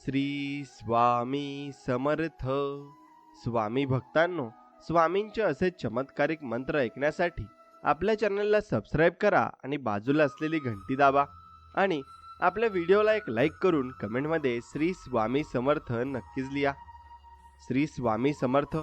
श्री स्वामी समर्थ. स्वामी भक्तांनो, स्वामींचे असे चमत्कारिक मंत्र ऐकण्यासाठी आपल्या चॅनलला सबस्क्राईब करा आणि बाजूला असलेली घंटी दाबा आणि आपल्या व्हिडिओला एक लाईक करून कमेंटमध्ये श्री स्वामी समर्थ नक्कीच लिहा. श्री स्वामी समर्थ.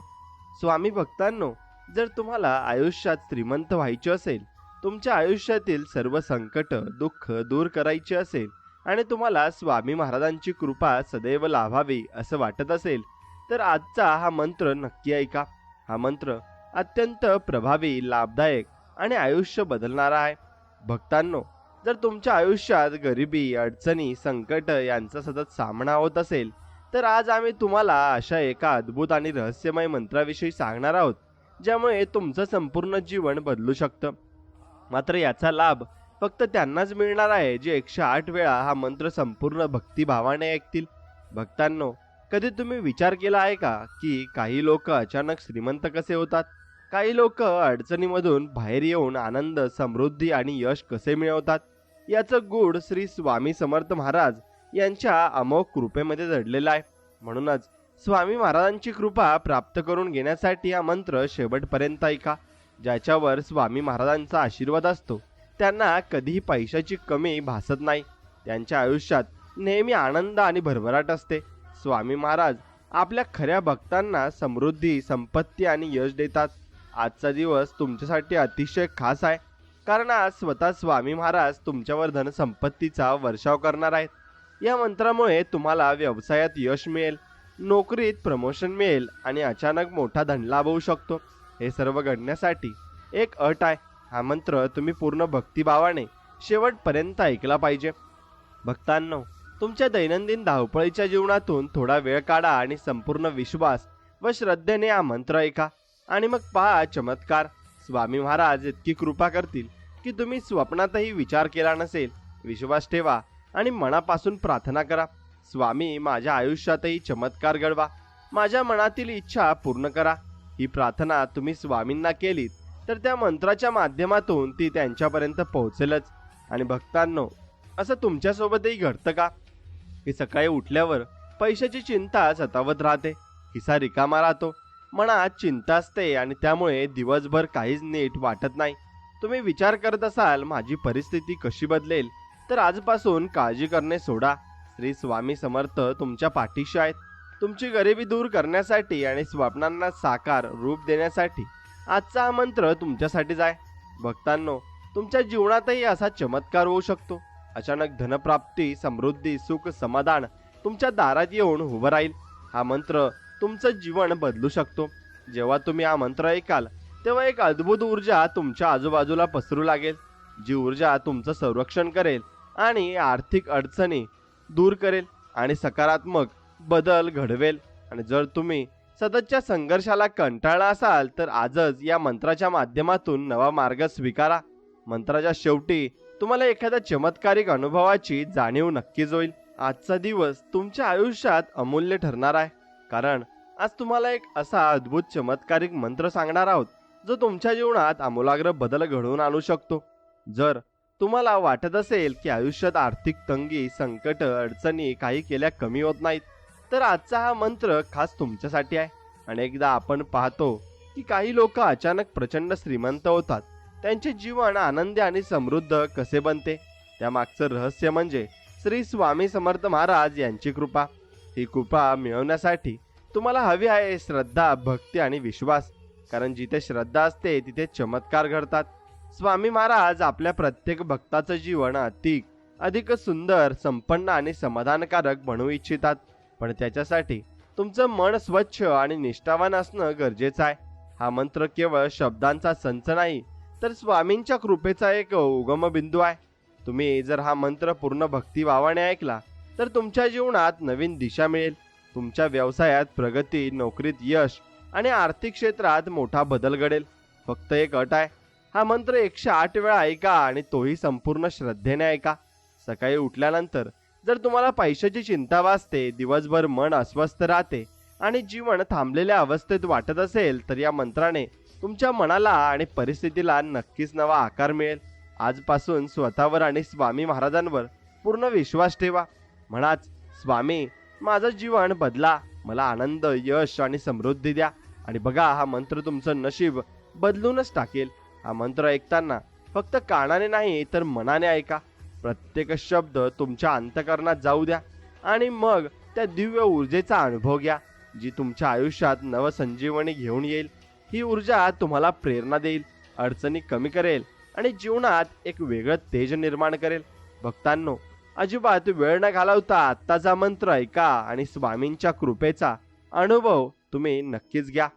स्वामी भक्तांनो, जर तुम्हाला आयुष्यात श्रीमंत व्हायचे असेल, तुमच्या आयुष्यातील सर्व संकट दुःख दूर करायचे असेल आणि तुम्हाला स्वामी महाराजांची कृपा सदैव लाभावी असं वाटत असेल, तर आजचा हा मंत्र नक्की ऐका. हा मंत्र अत्यंत प्रभावी, लाभदायक आणि आयुष्य बदलणारा आहे. भक्तांनो, जर तुमच्या आयुष्यात गरिबी, अडचणी, संकट यांचा सतत सामना होत असेल, तर आज आम्ही तुम्हाला अशा एका अद्भुत आणि रहस्यमय मंत्राविषयी सांगणार आहोत, ज्यामुळे तुमचं संपूर्ण जीवन बदलू शकतं. मात्र याचा लाभ फक्त त्यांनाच मिळणार आहे जे 108 वेळा हा मंत्र संपूर्ण भक्तिभावाने ऐकतील. भक्तांनो, कधी तुम्ही विचार केला आहे का की काही लोक अचानक श्रीमंत कसे होतात? काही लोक अडचणीमधून बाहेर येऊन आनंद, समृद्धी आणि यश कसे मिळवतात? याचं गूढ श्री स्वामी समर्थ महाराज यांच्या अमोघ कृपेमध्ये दडलेला आहे. म्हणूनच स्वामी महाराजांची कृपा प्राप्त करून घेण्यासाठी हा मंत्र शेवटपर्यंत ऐका. ज्याच्यावर स्वामी महाराजांचा आशीर्वाद असतो त्यांना कधीही पैशाची कमी भासत नाही. त्यांच्या आयुष्यात नेहमी आनंद आणि भरभराट असते. स्वामी महाराज आपल्या खऱ्या भक्तांना समृद्धी, संपत्ती आणि यश देतात. आजचा दिवस तुमच्यासाठी अतिशय खास आहे, कारण आज स्वतः स्वामी महाराज तुमच्यावर धनसंपत्तीचा वर्षाव करणार आहेत. या मंत्रामुळे तुम्हाला व्यवसायात यश मिळेल, नोकरीत प्रमोशन मिळेल आणि अचानक मोठा धनलाभ होऊ शकतो. हे सर्व घडण्यासाठी एक अट आहे. हा मंत्र तुम्ही पूर्ण भक्तिभावाने शेवटपर्यंत ऐकला पाहिजे. भक्तांनो, तुमच्या दैनंदिन धावपळीच्या जीवनातून थोडा वेळ काढा आणि संपूर्ण विश्वास व श्रद्धेने हा मंत्र ऐका आणि मग पहा चमत्कार. स्वामी महाराज इतकी कृपा करतील की तुम्ही स्वप्नातही विचार केला नसेल. विश्वास ठेवा आणि मनापासून प्रार्थना करा. स्वामी, माझ्या आयुष्यातही चमत्कार घडवा, माझ्या मनातील इच्छा पूर्ण करा. ही प्रार्थना तुम्ही स्वामींना केलीत तर त्या मंत्राच्या माध्यमातून ती त्यांच्यापर्यंत पोहोचेलच. आणि भक्तांनो, असं तुमच्यासोबतही घडतं का की सकाळी उठल्यावर पैशाची चिंता सतावत राहते, खिसा रिकामा राहतो, मनात चिंता असते आणि त्यामुळे दिवसभर काहीच नीट वाटत नाही? तुम्ही विचार करत असाल, माझी परिस्थिती कशी बदलेल? तर आजपासून काळजी करणे सोडा. श्री स्वामी समर्थ तुमच्या पाठीशी आहेत. तुमची गरिबी दूर करण्यासाठी आणि स्वप्नांना साकार रूप देण्यासाठी आजचा हा मंत्र तुमच्यासाठीच आहे. भक्तांनो, तुमच्या जीवनातही असा चमत्कार होऊ शकतो. अचानक धनप्राप्ती, समृद्धी, सुख, समाधान तुमच्या दारात येऊन उभं राहील. हा मंत्र तुमचं जीवन बदलू शकतो. जेव्हा तुम्ही हा मंत्र ऐकाल तेव्हा एक अद्भुत ऊर्जा तुमच्या आजूबाजूला पसरू लागेल, जी ऊर्जा तुमचं संरक्षण करेल आणि आर्थिक अडचणी दूर करेल आणि सकारात्मक बदल घडवेल. आणि जर तुम्ही सततच्या संघर्षाला कंटाळला असाल तर आजच या मंत्राच्या माध्यमातून नवा मार्ग स्वीकारा. मंत्राच्या शेवटी तुम्हाला एखाद्या चमत्कारिक अनुभवाची जाणीव नक्कीच होईल. आजचा दिवस तुमच्या आयुष्यात अमूल्य ठरणार आहे, कारण आज तुम्हाला एक असा अद्भुत चमत्कारिक मंत्र सांगणार आहोत जो तुमच्या जीवनात आमूलाग्र बदल घडवून आणू शकतो. जर तुम्हाला वाटत असेल की आयुष्यात आर्थिक तंगी, संकट, अडचणी काही केल्या कमी होत नाहीत, तर आजचा हा मंत्र खास तुमच्यासाठी आहे. अनेकदा आपण पाहतो की काही लोक अचानक प्रचंड श्रीमंत होतात. त्यांचे जीवन आनंदी आणि समृद्ध कसे बनते? त्यामागचं रहस्य म्हणजे श्री स्वामी समर्थ महाराज यांची कृपा. ही कृपा मिळवण्यासाठी तुम्हाला हवी आहे श्रद्धा, भक्ती आणि विश्वास, कारण जिथे श्रद्धा असते तिथे चमत्कार घडतात. स्वामी महाराज आपल्या प्रत्येक भक्ताचं जीवन अधिक सुंदर, संपन्न आणि समाधानकारक बनवू इच्छितात. पण त्याच्यासाठी तुमचं मन स्वच्छ आणि निष्ठावान असणं गरजेचं आहे. हा मंत्र केवळ शब्दांचा संच नाही, तर स्वामींच्या कृपेचा एक उगम बिंदू आहे. तुम्ही जर हा मंत्र पूर्ण भक्तिभावाने ऐकला तर तुमच्या जीवनात नवीन दिशा मिळेल. तुमच्या व्यवसायात प्रगती, नोकरीत यश आणि आर्थिक क्षेत्रात मोठा बदल घडेल. फक्त एक अट आहे. हा मंत्र 108 वेळा ऐका आणि तोही संपूर्ण श्रद्धेने ऐका. सकाळी उठल्यानंतर जर तुम्हाला पैशाची चिंता वाजते, दिवसभर मन अस्वस्थ राहते आणि जीवन थांबलेल्या अवस्थेत वाटत असेल, तर या मंत्राने तुमच्या मनाला आणि परिस्थितीला नक्कीच नवा आकार मिळेल. आजपासून स्वतःवर आणि स्वामी महाराजांवर पूर्ण विश्वास ठेवा. म्हणाच, स्वामी, माझं जीवन बदला, मला आनंद, यश आणि समृद्धी द्या. आणि बघा, हा मंत्र तुमचं नशीब बदलूनच टाकेल. हा मंत्र ऐकताना फक्त कानाने नाही तर मनाने ऐका. प्रत्येक शब्द तुमच्या अंतःकरणात जाऊ द्या आणि मग त्या दिव्य ऊर्जेचा अनुभव घ्या, जी तुमच्या आयुष्यात नवसंजीवनी घेऊन येईल. ही ऊर्जा तुम्हाला प्रेरणा देईल, अडचणी कमी करेल आणि जीवनात एक वेगळं तेज निर्माण करेल. भक्तांनो, अजिबात वेळ न घालवता आत्ताचा मंत्र ऐका आणि स्वामींच्या कृपेचा अनुभव तुम्ही नक्कीच घ्या.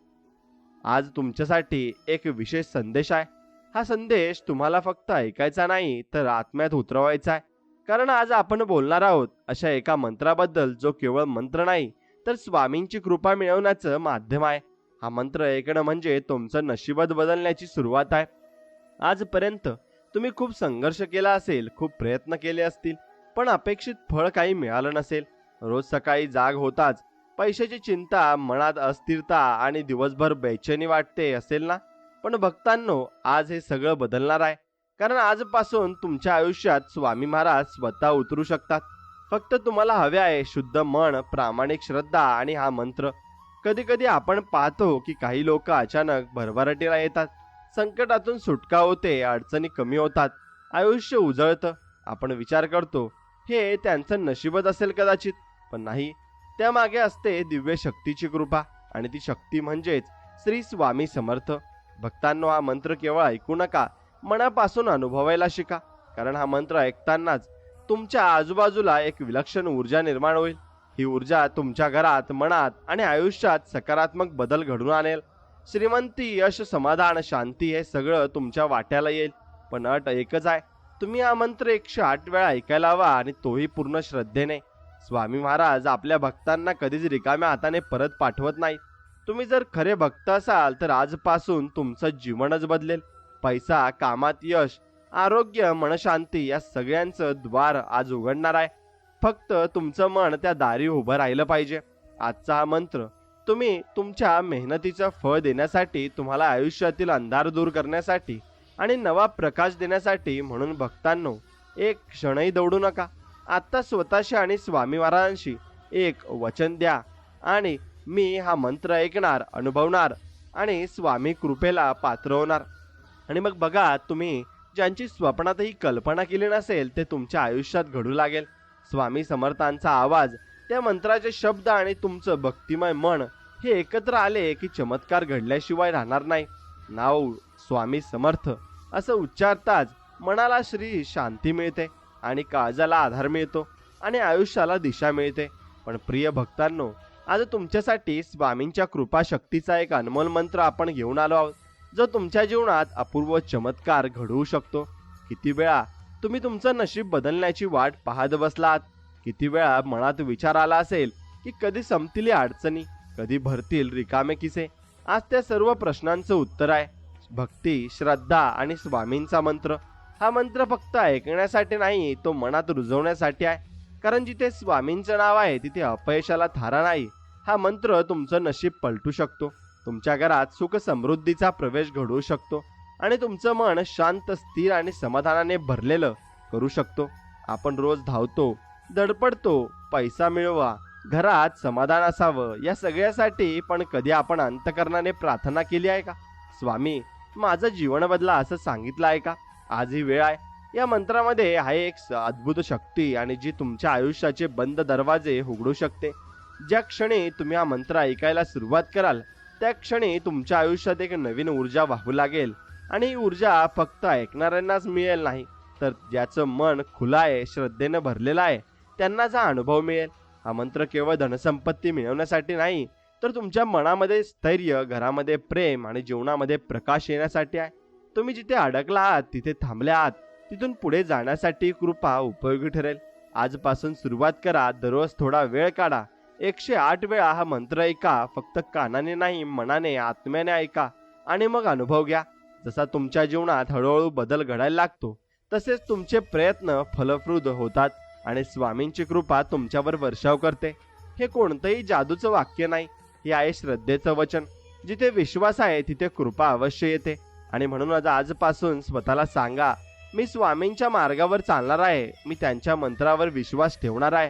आज तुमच्यासाठी एक विशेष संदेश आहे. हा संदेश तुम्हाला फक्त ऐकायचा नाही तर आत्म्यात उतरवायचा आहे. कारण आज आपण बोलणार आहोत अशा एका मंत्राबद्दल, जो केवळ मंत्र नाही तर स्वामींची कृपा मिळवण्याचं माध्यम आहे. हा मंत्र ऐकणं म्हणजे तुमचं नशीबच बदलण्याची सुरुवात आहे. आजपर्यंत तुम्ही खूप संघर्ष केला असेल, खूप प्रयत्न केले असतील, पण अपेक्षित फळ काही मिळालं नसेल. रोज सकाळी जाग होताच पैशाची चिंता, मनात अस्थिरता आणि दिवसभर बेचैनी वाटते असेल ना? पण भक्तांनो, आज हे सगळं बदलणार आहे. कारण आजपासून तुमच्या आयुष्यात स्वामी महाराज स्वतः उतरू शकतात. फक्त तुम्हाला हवे आहे शुद्ध मन, प्रामाणिक श्रद्धा आणि हा मंत्र. कधी कधी आपण पाहतो की काही लोक अचानक भरभराटीला येतात, संकटातून सुटका होते, अडचणी कमी होतात, आयुष्य उजळतं. आपण विचार करतो हे त्यांचं नशीबच असेल कदाचित, पण नाही. त्यामागे असते दिव्य शक्तीची कृपा, आणि ती शक्ती म्हणजेच श्री स्वामी समर्थ. भक्तांनो, हा मंत्र केवळ ऐकू नका, मनापासून अनुभवायला शिका. कारण हा मंत्र ऐकतानाच तुमच्या आजूबाजूला एक विलक्षण ऊर्जा निर्माण होईल. ही ऊर्जा तुमच्या घरात, मनात आणि आयुष्यात सकारात्मक बदल घडून आणेल. श्रीमंती, यश, समाधान, शांती हे सगळं तुमच्या वाट्याला येईल. पण अट एकच आहे, तुम्ही हा मंत्र 108 वेळा ऐकायला हवा, आणि तोही पूर्ण श्रद्धेने. स्वामी महाराज आपल्या भक्तांना कधीच रिकाम्या हाताने परत पाठवत नाही. तुम्ही जर खरे भक्त असाल तर आजपासून तुमचं जीवनच बदलेल. पैसा, कामात यश, आरोग्य, मनशांती या सगळ्यांचं द्वार आज उघडणार आहे. फक्त तुमचं मन त्या दारी उभं राहिलं पाहिजे. आजचा हा मंत्र तुम्ही तुमच्या मेहनतीचं फळ देण्यासाठी, तुम्हाला आयुष्यातील अंधार दूर करण्यासाठी आणि नवा प्रकाश देण्यासाठी. म्हणून भक्तांनो, एक क्षणही दौडू नका. आता स्वतःशी आणि स्वामी महाराजांशी एक वचन द्या, आणि मी हा मंत्र ऐकणार, अनुभवणार आणि स्वामी कृपेला पात्र होणार. आणि मग बघा, तुम्ही ज्यांची स्वप्नातही कल्पना केली नसेल ते तुमच्या आयुष्यात घडू लागेल. स्वामी समर्थांचा आवाज, त्या मंत्राचे शब्द आणि तुमचं भक्तिमय मन हे एकत्र आले की चमत्कार घडल्याशिवाय राहणार नाही. नाव स्वामी समर्थ असं उच्चारताच मनाला श्री शांती मिळते आणि काळजाला आधार मिळतो आणि आयुष्याला दिशा मिळते. पण प्रिय भक्तांनो, आज तुमच्यासाठी स्वामींच्या कृपा शक्तीचा एक अनमोल मंत्र आपण घेऊन आलो आहोत, जो तुमच्या जीवनात अपूर्व चमत्कार घडवू शकतो. किती वेळा तुम्ही तुमचं नशीब बदलण्याची वाट पाहत बसलात? किती वेळा मनात विचार आला असेल की कधी संपतील या अडचणी, कधी भरतील रिकामे किसे? आज त्या सर्व प्रश्नांचं उत्तर आहे भक्ती, श्रद्धा आणि स्वामींचा मंत्र. हा मंत्र फक्त ऐकण्यासाठी नाही, तो मनात रुजवण्यासाठी आहे. कारण जिथे स्वामींचं नाव आहे तिथे अपयशाला थारा नाही. हा मंत्र तुमचं नशीब पलटू शकतो, तुमच्या घरात सुख समृद्धीचा प्रवेश घडवू शकतो आणि तुमचं मन शांत, स्थिर आणि समाधानाने भरलेलं करू शकतो. आपण रोज धावतो, धडपडतो, पैसा मिळवा, घरात समाधान असावं या सगळ्यासाठी, पण कधी आपण अंतःकरणाने प्रार्थना केली आहे का? स्वामी, माझं जीवन बदला असं सांगितलं आहे का? आज ही वेळ आहे. या मंत्रामध्ये आहे एक अद्भुत शक्ती, आणि जी तुमच्या आयुष्याचे बंद दरवाजे उघडू शकते. ज्या क्षणी तुम्ही हा मंत्र ऐकायला सुरुवात कराल त्या क्षणी तुमच्या आयुष्यात एक नवीन ऊर्जा वाहू लागेल. आणि ही ऊर्जा फक्त ऐकणाऱ्यांनाच मिळेल नाही, तर ज्याचं मन खुलं आहे, श्रद्धेनं भरलेलं आहे, त्यांनाच हा अनुभव मिळेल. हा मंत्र केवळ धनसंपत्ती मिळवण्यासाठी नाही, तर तुमच्या मनामध्ये स्थैर्य, घरामध्ये प्रेम आणि जीवनामध्ये प्रकाश येण्यासाठी आहे. तुम्ही जिथे अडकला आहात, तिथे थांबले आहात, तिथून पुढे जाण्यासाठी कृपा उपयोगी ठरेल. आजपासून सुरुवात करा. दररोज थोडा वेळ काढा. 108 वेळा हा मंत्र ऐका. फक्त कानाने नाही, मनाने, आत्म्याने ऐका आणि मग अनुभव घ्या. जसा तुमच्या जीवनात हळूहळू बदल घडायला लागतो, तसेच तुमचे प्रयत्न फलप्रद होतात आणि स्वामींची कृपा तुमच्यावर वर्षाव करते. हे कोणतंही जादूचं वाक्य नाही, हे आहे श्रद्धेचं वचन. जिथे विश्वास आहे तिथे कृपा अवश्य येते. आणि म्हणूनच आजपासून स्वतःला सांगा, मी स्वामींच्या मार्गावर चालणार आहे, मी त्यांच्या मंत्रावर विश्वास ठेवणार आहे